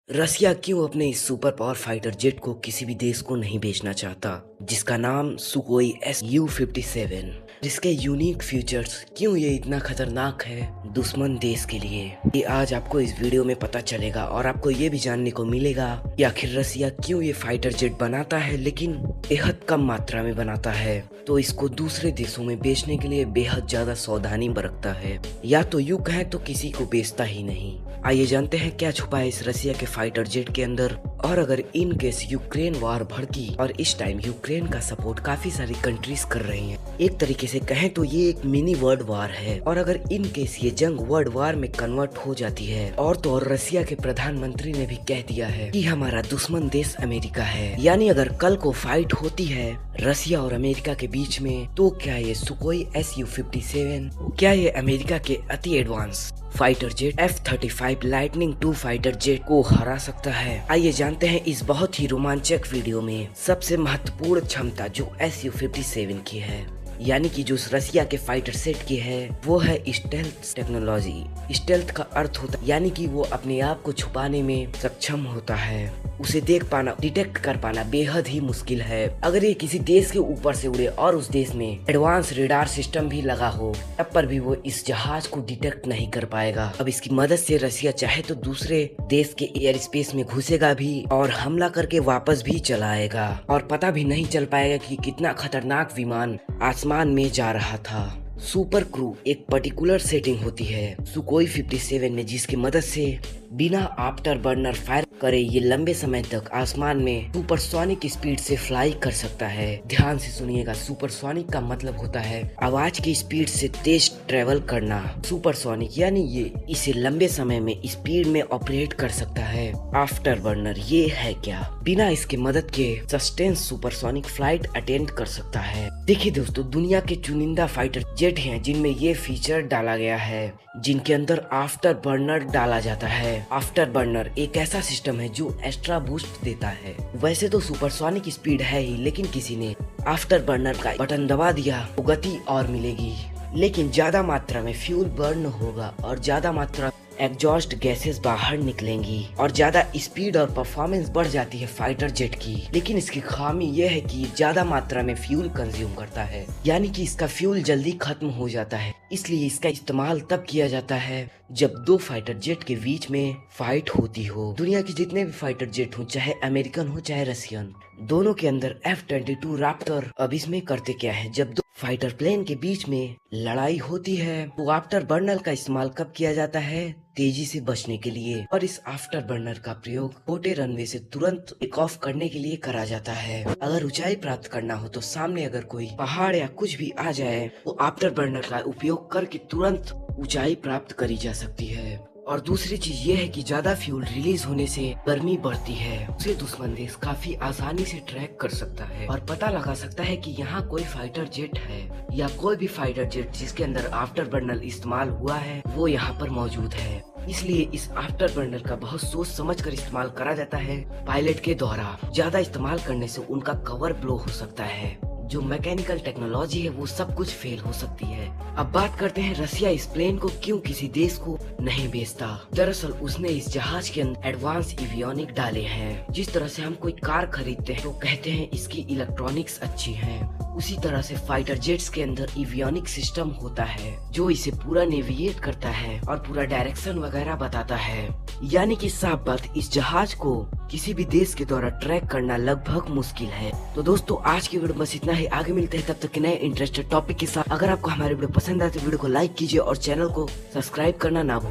रसिया क्यों अपने इस सुपर पावर फाइटर जेट को किसी भी देश को नहीं बेचना चाहता, जिसका नाम सुकोई SU-57। जिसके यूनिक फीचर्स क्यों ये इतना खतरनाक है दुश्मन देश के लिए, ये आज आपको इस वीडियो में पता चलेगा। और आपको ये भी जानने को मिलेगा कि आखिर रसिया क्यों ये फाइटर जेट बनाता है, लेकिन बेहद कम मात्रा में बनाता है, तो इसको दूसरे देशों में बेचने के लिए बेहद ज्यादा सावधानी बरतता है, या तो यूं कहें तो किसी को बेचता ही नहीं। आइए जानते हैं क्या छुपा है इस रसिया के फाइटर जेट के अंदर। और अगर इन केस यूक्रेन वार भड़की, और इस टाइम यूक्रेन का सपोर्ट काफी सारी कंट्रीज कर रही हैं, एक तरीके से कहें तो ये एक मिनी वर्ल्ड वार है। और अगर इन केस ये जंग वर्ल्ड वार में कन्वर्ट हो जाती है, और तो और रसिया के प्रधानमंत्री ने भी कह दिया है कि हमारा दुश्मन देश अमेरिका है, यानी अगर कल को फाइट होती है रसिया और अमेरिका के बीच में, तो क्या ये सुकोई SU-57, क्या ये अमेरिका के अति advance fighter jet F-35 lightning II fighter jet को हरा सकता है? आइए जानते हैं इस बहुत ही रोमांचक वीडियो में सबसे महत्वपूर्ण क्षमता जो SU-57 की है, यानी कि जो रसिया के फाइटर सेट की है, वो है स्टेल्थ टेक्नोलॉजी। स्टेल्थ का अर्थ होता है यानी कि वो अपने आप को छुपाने में सक्षम होता है। उसे देख पाना, डिटेक्ट कर पाना बेहद ही मुश्किल है। अगर ये किसी देश के ऊपर से उड़े और उस देश में एडवांस रेडार सिस्टम भी लगा हो, तब पर भी वो इस जहाज को डिटेक्ट नहीं कर पाएगा। अब इसकी मदद से रसिया चाहे तो दूसरे देश के एयर स्पेस में घुसेगा भी और हमला करके वापस भी चला आएगा, और पता भी नहीं चल पाएगा कि कितना खतरनाक विमान आसमान में जा रहा था। सुपर क्रू एक पर्टिकुलर सेटिंग होती है सुकोई 57 में, जिसकी मदद से बिना आफ्टर बर्नर फायर करे ये लंबे समय तक आसमान में सुपरसोनिक स्पीड से फ्लाई कर सकता है। ध्यान से सुनिएगा, सुपरसोनिक का मतलब होता है आवाज की स्पीड से तेज ट्रेवल करना। सुपरसोनिक यानी ये इसे लंबे समय में स्पीड में ऑपरेट कर सकता है। आफ्टर बर्नर ये है क्या? बिना इसके मदद के सस्टेन सुपरसोनिक फ्लाइट अटेंड कर सकता है। देखिए दोस्तों, दुनिया के चुनिंदा फाइटर जेट हैं जिनमें ये फीचर डाला गया है, जिनके अंदर आफ्टर बर्नर डाला जाता है। आफ्टर बर्नर एक ऐसा सिस्टम है जो एक्स्ट्रा बूस्ट देता है। वैसे तो सुपरसोनिक स्पीड है ही, लेकिन किसी ने आफ्टर बर्नर का बटन दबा दिया तो गति और मिलेगी, लेकिन ज्यादा मात्रा में फ्यूल बर्न होगा और ज्यादा मात्रा एग्जॉस्ट गैसेस बाहर निकलेंगी और ज्यादा स्पीड और परफॉर्मेंस बढ़ जाती है फाइटर जेट की। लेकिन इसकी खामी यह है कि ज्यादा मात्रा में फ्यूल कंज्यूम करता है, यानी कि इसका फ्यूल जल्दी खत्म हो जाता है। इसलिए इसका इस्तेमाल तब किया जाता है जब दो फाइटर जेट के बीच में फाइट होती हो। दुनिया के जितने भी फाइटर जेट हो, चाहे अमेरिकन हो चाहे रशियन, दोनों के अंदर F-22 रैप्टर। अब इसमें करते क्या है, जब दो फाइटर प्लेन के बीच में लड़ाई होती है तो आफ्टर बर्नर का इस्तेमाल कब किया जाता है? तेजी से बचने के लिए। और इस आफ्टर बर्नर का प्रयोग छोटे रनवे से तुरंत टेक ऑफ करने के लिए करा जाता है। अगर ऊंचाई प्राप्त करना हो तो सामने अगर कोई पहाड़ या कुछ भी आ जाए तो आफ्टर बर्नर का उपयोग करके तुरंत ऊंचाई प्राप्त करी जा सकती है। और दूसरी चीज ये है कि ज्यादा फ्यूल रिलीज होने से गर्मी बढ़ती है, उसे दुश्मन देश काफी आसानी से ट्रैक कर सकता है और पता लगा सकता है कि यहाँ कोई फाइटर जेट है, या कोई भी फाइटर जेट जिसके अंदर आफ्टर बर्नर इस्तेमाल हुआ है वो यहाँ पर मौजूद है। इसलिए इस आफ्टर बर्नर का बहुत सोच समझ कर इस्तेमाल करा जाता है पायलट के द्वारा। ज्यादा इस्तेमाल करने से उनका कवर ब्लो हो सकता है, जो मैकेनिकल टेक्नोलॉजी है वो सब कुछ फेल हो सकती है। अब बात करते हैं रसिया इस प्लेन को क्यों किसी देश को नहीं बेचता। दरअसल उसने इस जहाज के अंदर एडवांस एवियोनिक डाले हैं। जिस तरह से हम कोई कार खरीदते हैं तो कहते हैं इसकी इलेक्ट्रॉनिक्स अच्छी है, उसी तरह से फाइटर जेट्स के अंदर एवियोनिक सिस्टम होता है जो इसे पूरा नेविगेट करता है और पूरा डायरेक्शन वगैरह बताता है। यानी कि साफ बात, इस जहाज को किसी भी देश के द्वारा ट्रैक करना लगभग मुश्किल है। तो दोस्तों आज की वीडियो बस इतना ही, आगे मिलते हैं तब तक के नए इंटरेस्टेड टॉपिक के साथ। अगर आपको हमारी वीडियो पसंद आए तो वीडियो को लाइक कीजिए और चैनल को सब्सक्राइब करना ना भूलें।